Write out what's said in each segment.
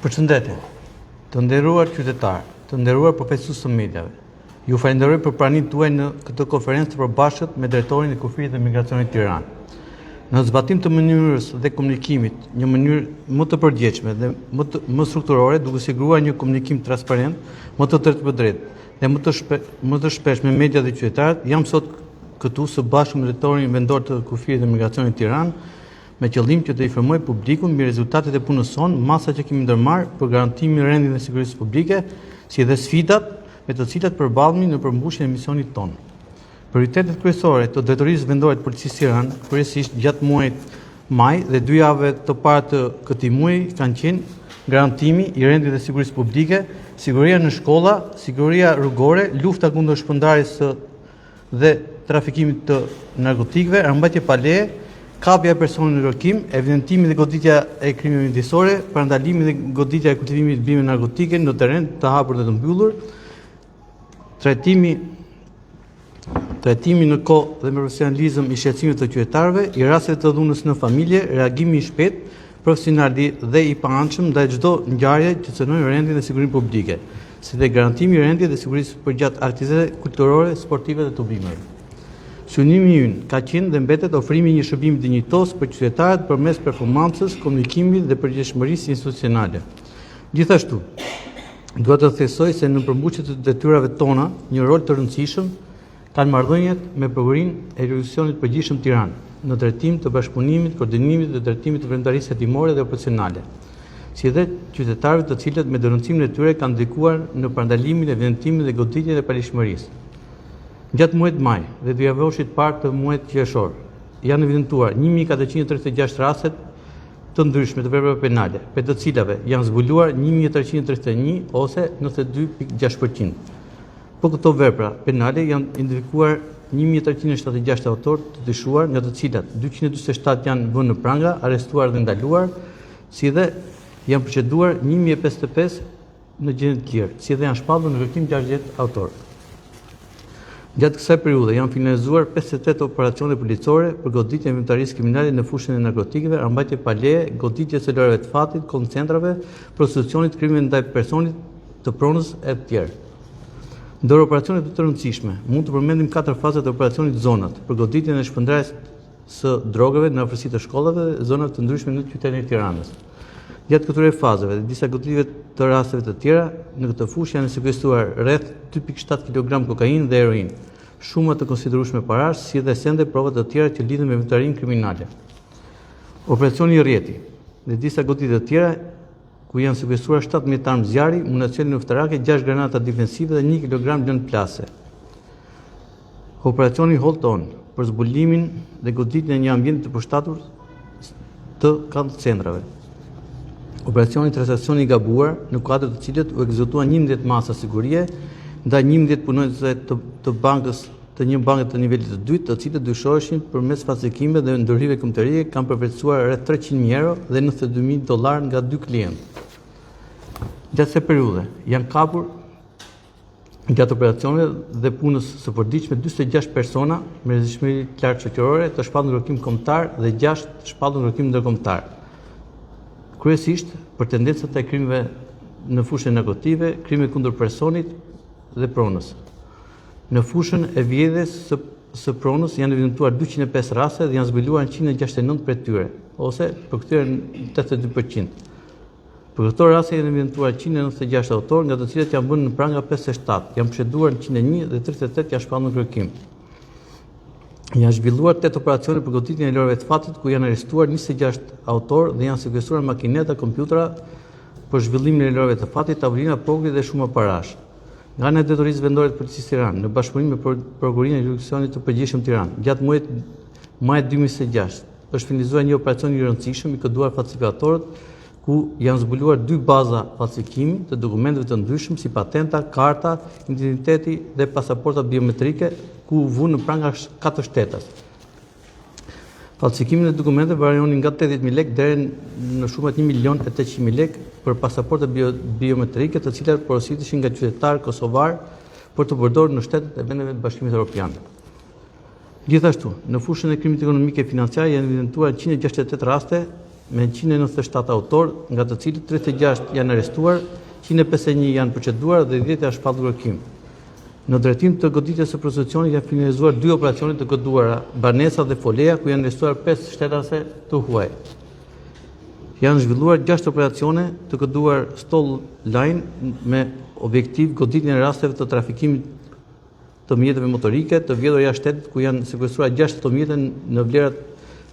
Përshëndetje, të nderuar qytetarë, të nderuar përfaqësues të mediave. Ju falenderoj për praninë tuaj në këtë konferencë të përbashkët me drejtorin e Kufirit të Migracionit Tiranë. Në zbatim të mënyrës dhe komunikimit, një mënyrë më të përgjithshme dhe më strukturore, duke siguruar një komunikim transparent, më të drejtë dhe më të shpesh me media dhe qytetarët, jam sot këtu së bashku me drejtorin vendor të Kufirit të Migracionit Tiranë, me qëllim që të informoj publikun mbi rezultatet e punës sonë, masa që kemi ndërmarrë për garantimin e rendit dhe sigurisë publike, si dhe sfidat me të cilat përballemi në përmbushjen e misionit tonë. Prioritetet kryesore të Drejtorisë Vendore të Policisë Tiranë, kryesisht gjatë muajit maj dhe 2 javëve të para të këtij muaji, kanë qenë garantimi i rendit dhe sigurisë publike, siguria në shkolla, siguria rrugore, lufta kundër shpërndarjes dhe trafikimit të narkotikëve, armbajtje pa leje, kapja e personit në kërkim, evidentimi dhe goditja e krimeve mjedisore, parandalimi dhe goditja e kultivimit të bimëve narkotike në terren të hapur dhe të mbyllur, trajtimi në kohë dhe me profesionalizëm i shqetësimit të qytetarëve, i rasteve të dhunës në familje, reagimi i shpejtë, profesional dhe i paanshëm ndaj çdo ngjarje që cënojnë rendin dhe sigurinë publike, si dhe garantimi i rendit dhe sigurisë përgjatë aktiviteteve kulturore, sportive dhe të bimëve. Synimi ynë ka qenë dhe mbetet ofrimi një shërbimi dinjitos për qytetarët përmes performancës, komunikimit dhe përgjegjëshmërisë institucionale. Gjithashtu, dua të theksoj se në përmbushje të detyrave tona, një rol të rëndësishëm kanë marrëdhëniet me Prokurorinë e Jurisdiksionit të Përgjithshëm Tiranë në drejtim të bashkëpunimit, koordinimit dhe drejtimit të veprimtarisë hetimore dhe operacionale, si dhe qytetarëve të cilët me dënëncimin e tyre kanë ndikuar në parandalimin, evidentimin dhe goditjen e palishmërisë. Gjatë muajit maj dhe 2 javësh parë të muajit qershor, janë evidentuar 1436 raste të ndryshme të veprave penale, për të cilave janë zbuluar 1331 ose 92.6%. Po këto vepra penale janë identifikuar 1376 autorë të dyshuar, nga të cilat 247 janë vënë në pranga, arrestuar dhe ndaluar, si dhe janë proceduar 1055 në gjendje të lirë, si dhe janë shpallur në kërkim 60 autorë. Gjatë kësaj periudhe janë finalizuar 58 operacione policore për goditjen e veprimtarisë kriminale në fushën e narkotikëve, armbajtje pa leje, goditje e lorëve të fatit, koncentrave, prostitucionit, krimeve ndaj personit, të pronës e të tjerë. Ndër operacionet të rëndësishme, mund të përmendim 4 fazat e operacionit Zonat për goditjen e shpërndarjes së drogave në afërsi të shkollave dhe zonave të ndryshme në qytetin e Tiranës. Gjatë këtyre fazave dhe disa goditjeve të rasteve të tjera, në këtë fushë janë sekuestruar rreth 2.7 kg kokainë dhe heroinë, shuma të konsiderueshme parash, si dhe sende prova të tjera që lidhen me veprimtarinë kriminale. Operacioni Rjeti dhe disa goditje të tjera, ku janë sekuestruar 17 armë zjarri, municion luftarake, 6 granata defensive dhe 1 kg lëndë plase. Operacioni Hold On për zbulimin dhe goditjen e një ambienti të përshtatur të centrave. Operacioni Transakcioni i gabuar, në kuadër të cilit u ekzekutuan 11 masa sigurie ndaj 11 punonjësve të bankës të një banke të nivelit të dytë, të cilët dyshoheshin përmes falsifikimeve dhe ndërhyrjeve kombëtare kanë përvecësuar rreth 300.000 euro dhe $92.000 nga 2 klientë. Gjatë kësaj periudhe janë kapur gjatë operacioneve dhe punës së përditshme 46 persona me rrezikshmëri të lartë shoqërore të shpallur në kërkim kombëtar dhe 6 të shpallur në kërkim ndërkombëtar. Kryesisht për tendencat e krimeve në fushën e narkotikëve, krime kundër personit dhe pronës. Në fushën e vjedhjes së pronës janë evidentuar 205 raste dhe janë zbuluar 169 prej tyre, ose për këtyre 82%. Për këto raste janë evidentuar 196 autorë, nga të cilët janë vënë në pranga 57, janë proceduar 101 dhe 38 janë shpallur në kërkim. Janë zhvilluar 8 operacione për goditjen e lorëve të fatit, ku janë arrestuar 26 autorë dhe janë sekuestruar makineta, kompjutera për zhvillimin e lorëve të fatit, tavolina, progri dhe shumë parash. Nga ana e Drejtorisë Vendore të Policisë Tiranë, në bashkëpunim me Prokurorinë e Jurisdiksionit të Përgjithshëm Tiranë, gjatë muajit maj 2026, është finalizuar një operacion i rëndësishëm i kënduar falsifikatorët, ku janë zbuluar 2 baza falsifikimi të dokumenteve të ndryshëm si patenta, karta, identiteti dhe pasaporta biometrike, ku vu në pranga 4 shtetas. Falsifikimin e dokumenteve varionin nga 80.000 lekë deri në shumat 1.800.000 lekë për pasaporta biometrike, të cilat porositeshin nga qytetarë kosovar për të përdorur në shtetet e vendeve të Bashkimit Evropian. Gjithashtu, në fushën e krimit ekonomik e financiar janë evidentuar 168 raste me 197 autor, nga të cilët 36 janë arrestuar, 151 janë proceduar dhe 10 janë shpallur kërkim. Në drejtim të goditjes së prostitucionit janë finalizuar 2 operacione të goduara, Banesa dhe Folea, ku janë arrestuar 5 shtetase të huaj. Janë zhvilluar 6 operacione të goduar Stall Line me objektiv goditjen e rasteve të trafikimit të mjeteve motorike të vjedhur jashtë shtetit, ku janë sekuestruar 6 automjete në vlerat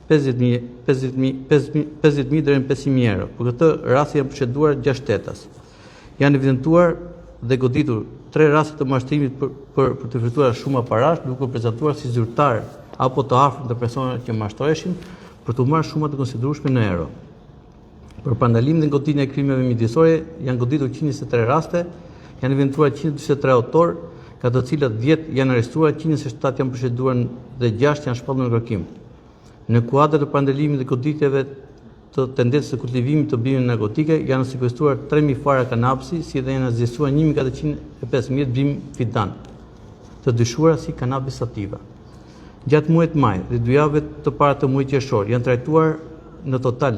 50.000 deri në 500.000 euro. Për këtë rast janë proceduar 6 shtetas. Janë evidentuar dhe goditur 3 raste të mashtrimit për të fituar shumë parash, duke prezantuar si zyrtar apo të afërm të personave që mashtroheshin për të marrë shuma të konsiderueshme në euro. Për parandalimin dhe goditjen e krimeve midisore janë goditur 123 raste, janë evidentuar 143 autor, nga të cilat 10 janë arrestuar, 127 janë proceduar dhe 6 janë shpallur në kërkim. Në kuadër të parandalimit dhe goditjeve të tendencës së kultivimit të bimeve narkotike janë sekuestruar 3.000 fara kanabisi, si dhe janë zgjestuar 1.415 bim fidan, të dyshuara si kanabis sativa. Gjatë muajit maj dhe 2 javëve të para të muajit qershor janë trajtuar në total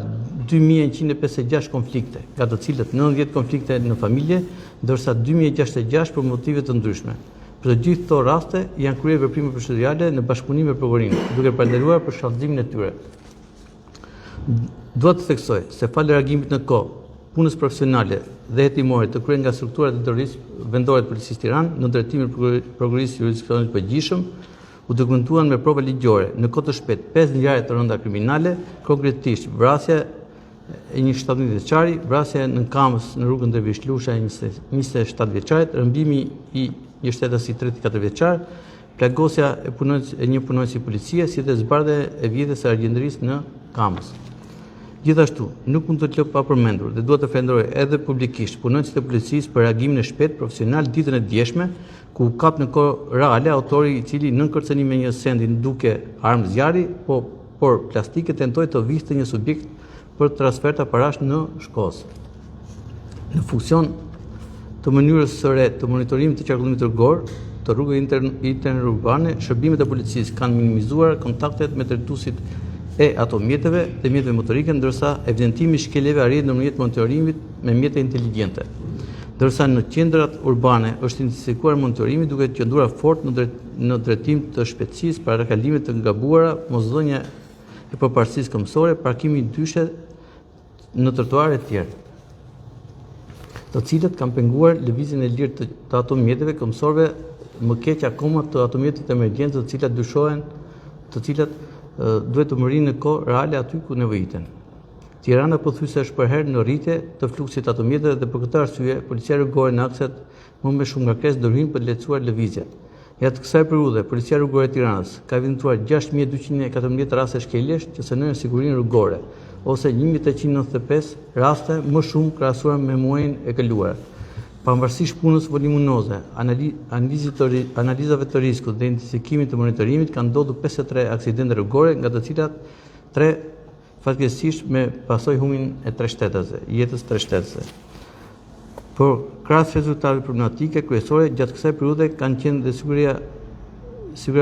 2.156 konflikte, nga të cilët 90 konflikte në familje, ndërsa 2.066 për motive të ndryshme. Për të gjithë këto raste janë kryer veprime procedurale në bashkëpunim me prokurorinë, duke parandaluar për shkallëzimin e tyre. Dua të theksoj se falë reagimit në kohë, punës profesionale dhe hetimore të kryer nga strukturat e drejtorisë vendore të Policisë Tiranë në drejtimin e Prokurorisë Jurisdiksionit të Përgjithshëm, u dokumentuan me prova ligjore në kohë të shpejtë 5 ngjarje të rënda kriminale, konkretisht vrasja e një 17 vjeçari, vrasja në Kamës në rrugën Dervish Lusha e 27 vjeçarit, rëmbimi i një shtetasi 34 vjeçar, plagosja e një punonjësi policie, si dhe zbardhja e vjetës së argjendërisë në Kamës. Gjithashtu, nuk mund të lë pa përmendur dhe dua të falenderoj edhe publikisht punonjësit e policisë për reagimin e shpejtë profesional ditën e djeshme, ku kap në kohë reale autori i cili nën kërcënim me një sendin duke armë zjarri, por plastike tentoi të vihte një subjekt për transferta parash në Shkos. Në funksion të mënyrës së re të monitorimit të qarkullimit rrugor të rrugëve interurbane, shërbimet e policisë kanë minimizuar kontaktet me drejtuesit e ato mjeteve dhe mjeteve motorike, ndërsa evidentimi i shkeljeve arrihet në mënyrë monitorimit me mjete inteligjente. Ndërsa në qendrat urbane është intensifikuar monitorimi duke qëndruar fort në drejtim të shpejtësisë, parakalimit të gabuara, mosdhënia e përparësisë kombësore, parkimi i ndryshe në trotuare e tjerë, të cilët kanë penguar lëvizjen e lirë të automjeteve kombësorëve, më keq akoma të automjeteve të emergjencës, të cilat duhet të mërinë në kohë reale aty ku nevojiten. Tirana pothuajse është për herë në rritje të fluksit automjeteve dhe për këtë arsye policia rrugore në akset më me shumë ngarkesë do rrinë për të lehtësuar lëvizjen. Gjatë kësaj periudhe, policia rrugore e Tiranës ka evidentuar 6.214 raste shkeljesh që synojnë sigurinë rrugore, ose 1.895 raste më shumë krahasuar me muajin e kaluar. Pavarësisht punës voluminoze, analizave të riskut dhe intensifikimit të monitorimit, kanë ndodhur 53 aksidente rrugore, nga të cilat 3 fatkeqësisht me pasojë humbimin e 3 shtetësve, jetës 3 shtetësve. Por krahas rezultateve problematike kryesore gjatë kësaj periudhe kanë qenë dhe siguria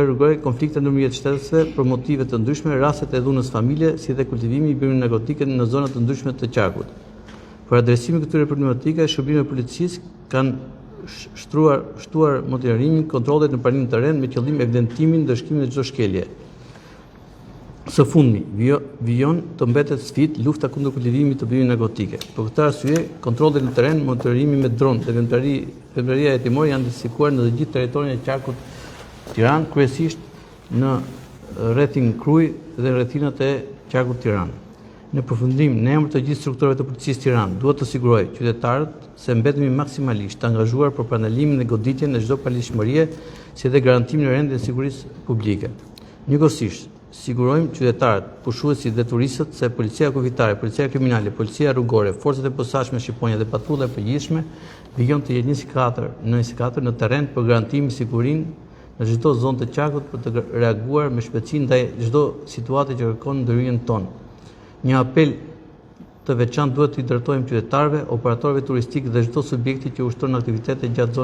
rrugore, konflikte ndërmjet shtetësve për motive të ndryshme, rastet e dhunës familje, si dhe kultivimi i bimeve narkotike në zona të ndryshme të qarkut. Për adresimin e këtyre problematike, shërbimet e policisë kanë shtuar monitorimin, kontrollet në pranimin të rend me qëllim evidentimin dhe ndëshkimin e çdo shkelje. Së fundmi, vijon të mbetet sfidë lufta kundër kultivimit të bimeve narkotike. Për këtë arsye, kontrollet në terren, monitorimi me dron dhe veprimtaria hetimore janë intensifikuar në të gjithë territorin e qarkut Tiranë, kryesisht në rrethin Kruj dhe rrethinat e qarkut Tiranë. Në përfundim, në emër të gjithë strukturave të policisë Tiranë, duhet të siguroj qytetarët se mbetemi maksimalisht të angazhuar për parandalimin dhe goditjen e çdo palishmërie, si dhe garantimin e rendit dhe sigurisë publike. Njëkohësisht, sigurojmë qytetarët, pushuesit dhe turistët se policia kufitare, policia kriminale, policia rrugore, forcat e posaçme shqiponja dhe patrulla e përgjithshme vijon të jetë 24 në terren për garantimin e sigurisë në çdo zonë të qarkut për të reaguar me shpejtësi ndaj çdo situate që kërkon ndërhyrjen tonë. Një apel të veçantë duhet t'i drejtojmë qytetarëve, operatorëve turistikë dhe çdo subjekti që ushtron aktivitete gjatë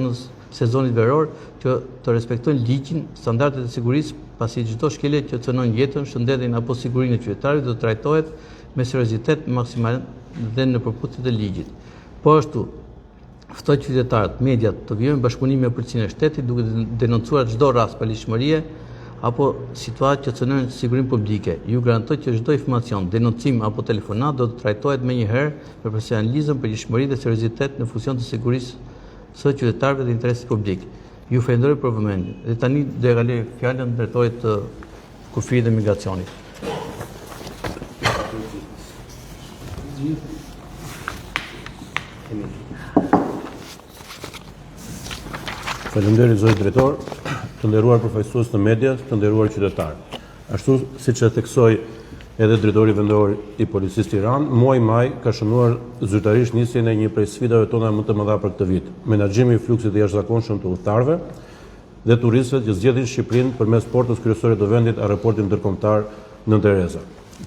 sezonit veror që të respektojnë ligjin, standardet e sigurisë, pasi çdo shkelje që cënon jetën, shëndetin apo sigurinë e qytetarit do të trajtohet me seriozitet maksimal dhe në përputhje të ligjit. Po ashtu, ftoj qytetarët, mediat të vijojnë bashkëpunimi me policinë e shtetit duke denoncuar çdo rast paligjshmërie apo situatë që cënojnë sigurinë publike. Ju garantoj që çdo informacion, denoncim apo telefonat do të trajtohet menjëherë me profesionalizëm, përgjegjësi dhe seriozitet në funksion të sigurisë së qytetarëve dhe interesit publik. Ju falenderoj për vëmendjen. Dhe tani do e kaloj fjalën drejtorit të Kufirit dhe Migracionit. Faleminderit zoti drejtor, të nderuar përfaqësues të medias, të nderuar qytetarë. Ashtu siç e theksoi edhe drejtori vendor i Policisë Tiranë, muaji maj ka shënuar zyrtarisht nisjen e një prej sfidave tona më të mëdha për këtë vit, menaxhimi i fluksit të jashtëzakonshëm të udhëtarëve dhe turistëve që zgjedhin Shqipërinë përmes portës kryesore të vendit, aeroportit ndërkombëtar Nën Tereza.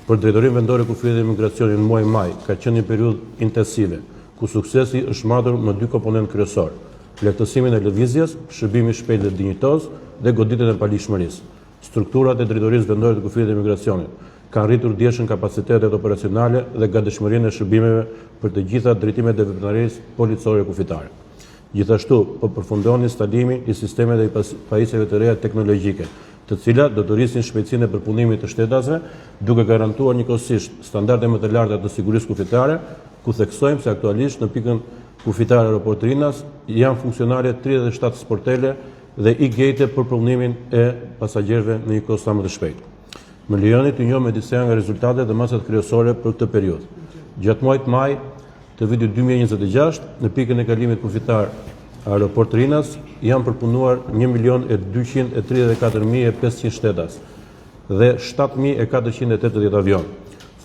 Për drejtorinë vendore Kufirit dhe Migracionit në muajin maj ka qenë një periudhë intensive, ku suksesi është marrë me dy komponentë kryesor: lehtësimin e lëvizjes, shërbimi i shpejtë dhe dinjitoz dhe goditjen e paligjshmërisë. Strukturat e drejtorisë vendore të Kufirit dhe Migracionit kanë rritur ndjeshëm kapacitetet operacionale dhe gatishmërinë e shërbimeve për të gjitha drejtimet e veprimtarisë policore kufitare. Gjithashtu, po përfundon instalimi i sistemeve dhe i pajisjeve të reja teknologjike, të cilat do të rrisin shpejtësinë e përpunimit të shtetasve, duke garantuar njëkohësisht standarde më të larta të sigurisë kufitare, ku theksojmë se aktualisht në pikën kufitare Aeroport Rinas janë funksionale 37 sportele dhe e-gate për punimin e pasagjerëve në një kohë sa më të shpejtë. Më lejoni të njoh me disa nga rezultatet dhe masat kryesore për këtë periudhë. Gjatë muajit maj të vitit 2026, në pikën e kalimit kufitar Aeroport Rinas janë përpunuar 1.234.500 shtetas dhe 7.480 avion.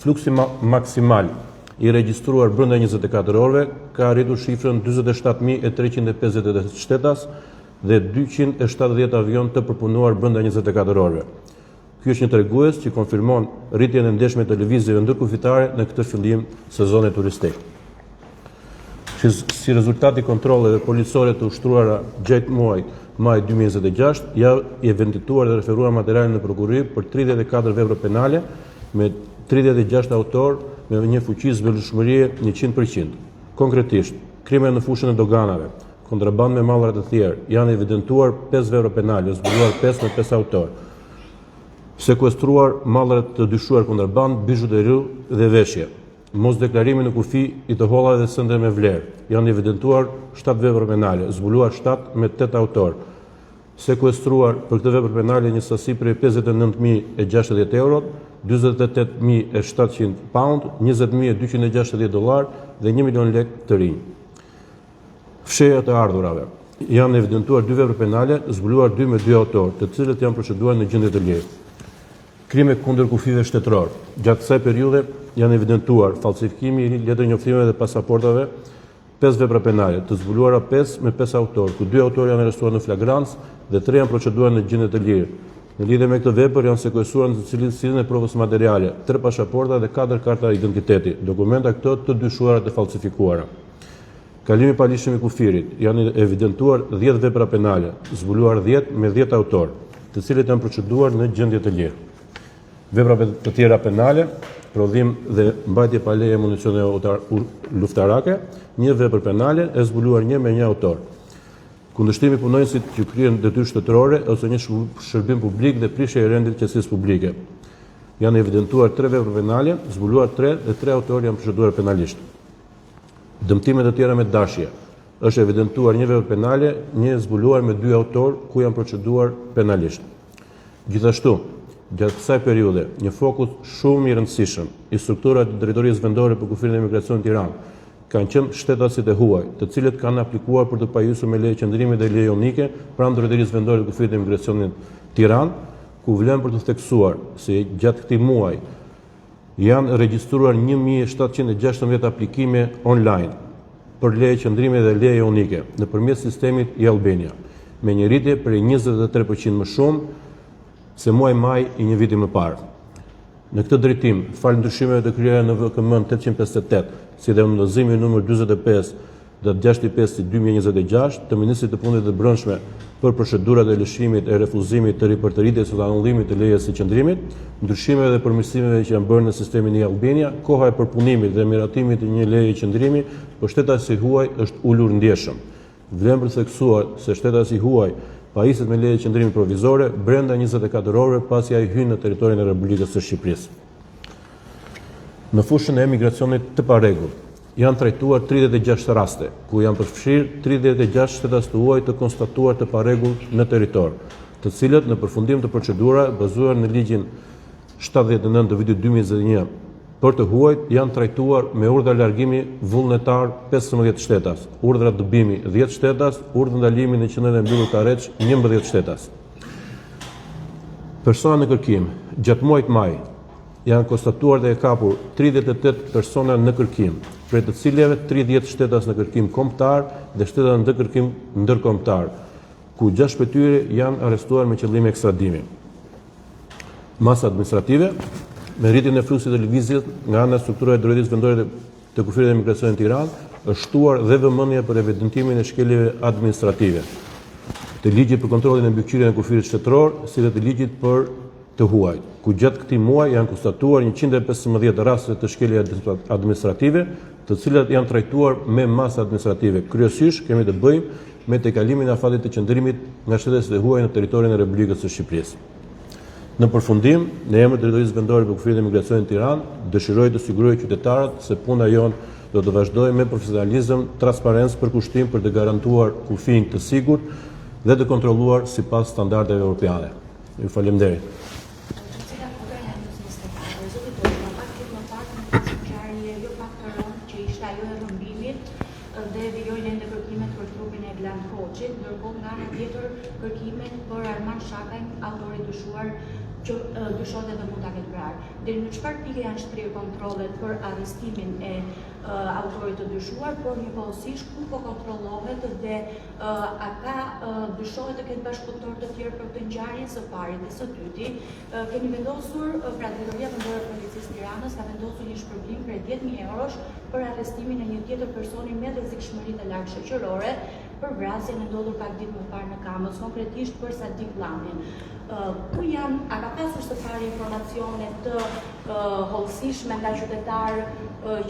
Fluksi maksimal i regjistruar brenda 24 orëve ka arritur shifrën 47.350 shtetas dhe 270 avion të përpunuar brenda 24 orëve. Ky është një tregues që konfirmon rritjen e ndeshme të lëvizjeve ndërkufitare në këtë fillim sezoni turistik. Si rezultat i kontrolleve policore të ushtruara gjatë muajit maj 2026, janë vendituar dhe referuar materiale në prokurori për 34 vepra penale me 36 autor me një fuqi zhvillëshmërie 100%. Konkretisht, krime në fushën e doganave, kontraband me mallra të tjerë, janë evidentuar 5 vepra penale, zbuluar 5 me 5 autor. Sekuestruar mallra të dyshuar kontraband, bijuteri dhe veshje. Mos deklarimi në kufi i të hollave dhe sënde me vlerë. Janë evidentuar 7 vepra penale, zbuluar 7 me 8 autor. Sekuestruar për këtë vepër penale një sasi prej 59.060 euro, 48.700 pound, 20.260 dollar dhe 1 milion lek të rinj. Fshehja të ardhurave. Janë evidentuar 2 vepra penale, zbuluar 2 me 2 autor, të cilët janë proceduar në gjendje të lirë. Krime kundër kufive shtetëror. Gjatë kësaj periudhe janë evidentuar falsifikimi i letër njoftimeve dhe pasaportave, 5 vepra penale, të zbuluara 5 me 5 autor, ku 2 autor janë arrestuar në flagrancë dhe 3 janë proceduar në gjendje të lirë. Në lidhje me këtë vepër janë sekuestruar në cilësinë e provës materiale, 3 pasaporta dhe 4 karta identiteti, dokumenta këto të dyshuara të falsifikuara. Kalimi i paligjshëm i kufirit, janë evidentuar 10 vepra penale, zbuluar 10 me 10 autor, të cilët janë proceduar në gjendje të lirë. Vepra të tjera penale, prodhim dhe mbajtje pa leje municione luftarake, 1 vepër penale e zbuluar 1 me 1 autor. Kundërshtimi punonjësit që kryen detyrë shtetërore ose një shërbim publik dhe prishje e rendit qetësisë publike. Janë evidentuar 3 vepra penale, zbuluar 3 dhe 3 autor janë proceduar penalisht. Dëmtime të tjera me dashje. Është evidentuar 1 vepër penale, 1 zbuluar me 2 autor ku janë proceduar penalisht. Gjithashtu, gjatë kësaj periudhe, një fokus shumë i rëndësishëm i strukturave të drejtorisë vendore për kufirin e migracionit në Tiranë kanë qenë shtetasit e huaj, të cilët kanë aplikuar për të pajisur me leje qëndrimi dhe leje unike pranë drejtorisë vendore të kufirit e migracionit në Tiranë, ku vlen për të theksuar se gjatë këtij muaji janë regjistruar 1716 aplikime online për leje qëndrimi dhe leje unike nëpërmjet sistemit e-Albania, me një rritje prej 23% më shumë se muaj maj i një viti më parë. Në këtë drejtim, falë ndryshimeve të kryera në VKM 858, si dhe ndëzimi nëmër 45 dhe 65 2026 të Ministrit të Punëve të Brendshme për procedurat e lëshimit e refuzimit të ripërtëritjes ose anullimit të lejes së qëndrimit, ndryshimeve dhe përmirësimeve që janë bërë në sistemin e Albania, koha e përpunimit dhe miratimit të një leje qëndrimi për shtetasi huaj është ulur ndjeshëm. Vlen përtheksuar se shtetasi huaj pajiset me leje qëndrimi provizore brenda 24 orëve pasi ai hyn në territorin e Republikës së Shqipërisë. Në fushën e emigracionit të parregullt janë trajtuar 36 raste, ku janë përfshirë 36 shtetas të huaj të konstatuar të parregullt në territor, të cilët në përfundim të procedura bazuar në ligjin 79 të vitit 2021 për të huajt janë trajtuar me urdhra largimi vullnetar 15 shtetas, urdhra dëbimi 10 shtetas, urdhër ndalimi në qendrën e mbyllur Karreç 11 shtetas. Persona në kërkim, gjatë muajit maj janë konstatuar dhe e kapur 38 persona në kërkim, prej të cilave 30 shtetas në kërkim kombëtar dhe shtetas në kërkim ndërkombëtar, ku 6 prej tyre janë arrestuar me qëllim ekstradimi. Masa administrative, me rritjen e fluxit të lëvizjes nga ana e strukturave të drejtësisë vendore të kufirit e emigracionit në Tiranë, është shtuar dhe vëmendja për evidentimin e shkeljeve administrative të ligjit për kontrollin e mbikëqyrjen e kufirit shtetëror, si dhe të ligjit për të huajt, ku gjatë këtij muaji janë konstatuar 115 raste të shkeljeve administrative, të cilat janë trajtuar me masa administrative. Kryesisht kemi të bëjmë me tejkalimin e afatit të qëndrimit nga shtetesit e huaj në territorin e Republikës së Shqipërisë. Në përfundim, në emër të Drejtorisë Vendore për Kufirin e Emigracionit në Tiranë, dëshiroj të siguroj qytetarët se puna jonë do të vazhdojë me profesionalizëm, transparencë për kushtim për të garantuar kufin të sigurt dhe të kontrolluar sipas standardeve europiane. Ju faleminderit. Dhe vijojnë ende kërkimet për trupin e Glan Koçit, ndërkohë nga ana tjetër kërkimet për Arman Shakajn, autori dyshuar që dyshohet edhe mund ta ketë vrarë. Deri në çfarë pike janë shtrirë kontrollet për arrestimin e autorit të dyshuar, por njëkohësisht ku po kontrollohet dhe a ka dyshohet të ketë bashkëpunëtor të tjerë për këtë ngjarje, së pari dhe së dyti, keni vendosur, pra Drejtoria Vendore e Policisë Tiranës ka vendosur një shpërblim prej 10.000 eurosh për arrestimin e një tjetër personi me rrezikshmëri të lartë shoqërore për vrasjen e ndodhur pak ditë më parë në Kamës, konkretisht për Sadik Llamin. Ku janë, a ka pasur së pari informacione të hollësishme nga qytetarë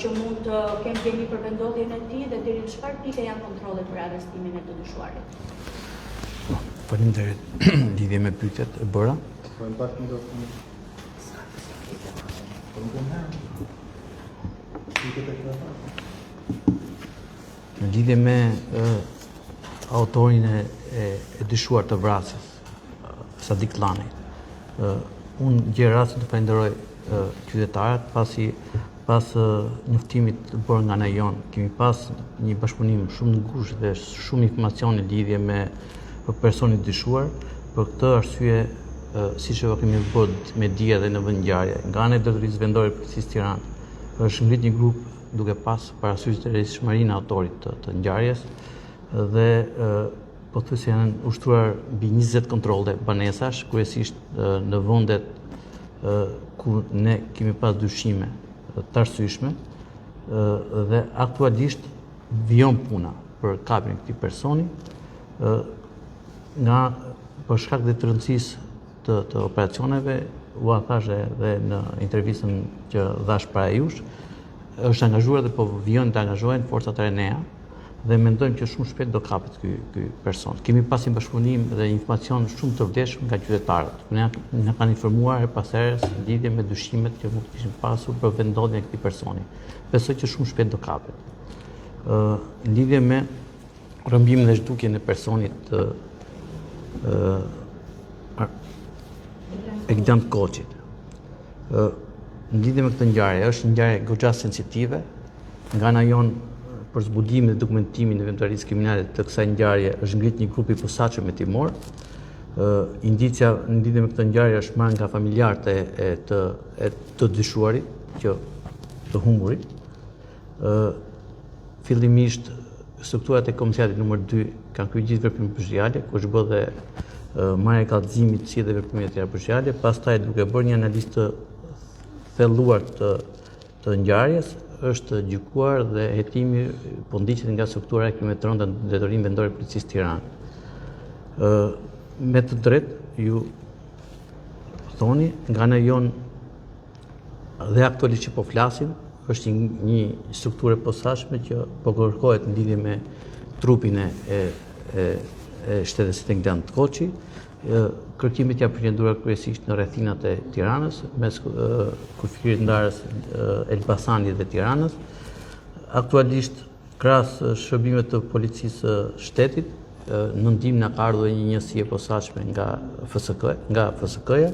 që mund të kenë gjeni për vendodhjen e tij dhe deri në çfarë pike janë kontrollet për arrestimin e të dyshuarit? Faleminderit. Lidhje me pyetjet e bëra. Në lidhje me autorin e dyshuar të vrasjes, Sadik Llani, unë gjej rastin të falenderoj qytetarët pas njoftimit të bërë nga ana jonë, kemi pas një bashkëpunim shumë ngushtë dhe shumë informacione në lidhje me personin dyshuar. Për këtë arsye, siç e kemi bërë me dia dhe në vendngjarje, nga ana e Drejtorisë Vendore të Policisë Tiranë, është ngrit një grup duke pas parasysh të rrezikshmërinë e autorit të ngjarjes dhe pothuajse janë ushtruar mbi 20 kontrolle banesash, kryesisht në vendet ku ne kemi pas dyshime të arsyeshme dhe aktualisht vijon puna për kapjen e këtij personi nga për shkak të rëndësisë të operacioneve, u thash edhe në intervistën që dhash para jush, është angazhuar dhe po vijojnë të angazhohen forcat e RENEA dhe mendojmë që shumë shpejt do kapet ky person. Kemi pas një bashkëpunim dhe informacion shumë të vlefshëm nga qytetarët. Ne kanë informuar her pas herës lidhje me dyshimet që mund të kishin pasur për vendodhjen e këtij personi. Besoj që shumë shpejt do kapet. Në lidhje me rrëmbimin dhe zhdukjen e personit Eglan Koçit. Në lidhje me këtë ngjarje, është një ngjarje goxha sensitive. Nga ana jonë, për zbulimin dhe dokumentimin e eventualisë kriminale të kësaj ngjarje, është ngrit një grup i posaçëm hetimor. Indicia në lidhje me këtë ngjarje është marrë nga familjarët e të dyshuarit, të humburit. Fillimisht, strukturat e komisariatit numër 2 kanë kryer gjithë veprimet procedurale, ku është bërë dhe marrja e kallëzimit si dhe veprimet e tjera procedurale, pastaj duke bërë një analizë të thelluar të ngjarjes, është gjykuar dhe hetimi po ndiqet nga struktura kriminale të rënda në Drejtorinë Vendore të Policisë Tiranë. Me të drejtë ju thoni, nga ne jonë dhe aktualisht që po flasim, është një strukturë e posaçme që po kërkohet në lidhje me trupin e shtetësit England Koçi. Kërkimet janë përqendruar kryesisht në rrethinat e Tiranës, mes kufirit ndarës Elbasanit dhe Tiranës. Aktualisht, krahas shërbimeve të policisë së shtetit, në ndihmë na ka ardhur një njësi e posaçme nga FSK-ja,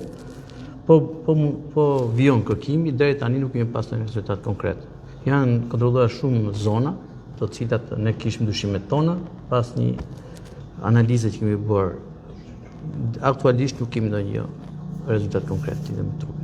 po vijon kërkimi, deri tani nuk kemi pasur një rezultat konkret. Janë kontrolluar shumë zona, të cilat ne kishim dyshimet tona, pas një analize që kemi bërë. Aktualisht nuk kemi ndonjë rezultat konkret lidhur me trupin.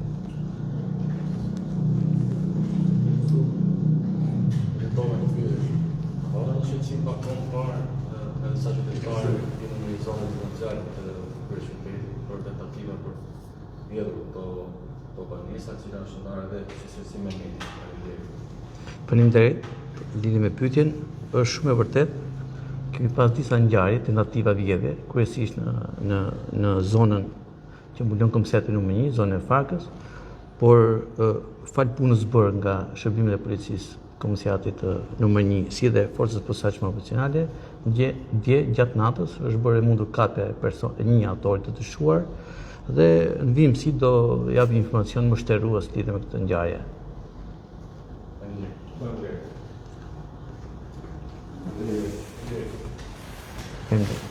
Faleminderit, lidhje me pyetjen, është shumë e vërtetë. Kemi pas disa ngjarje, tentativa vjedhje, kryesisht në zonën që mbulon kombësiat e numër 1, zonën e Farkës, por fal punës bërë nga shërbimet e policisë kombësiatit numër 1, si dhe forcës posaçme operacionale, dje gjatë natës është bërë e mundur kapja e një autorit të dyshuar dhe në vimësi do japim informacion më shtërrues lidhur me këtë ngjarje. Thank you.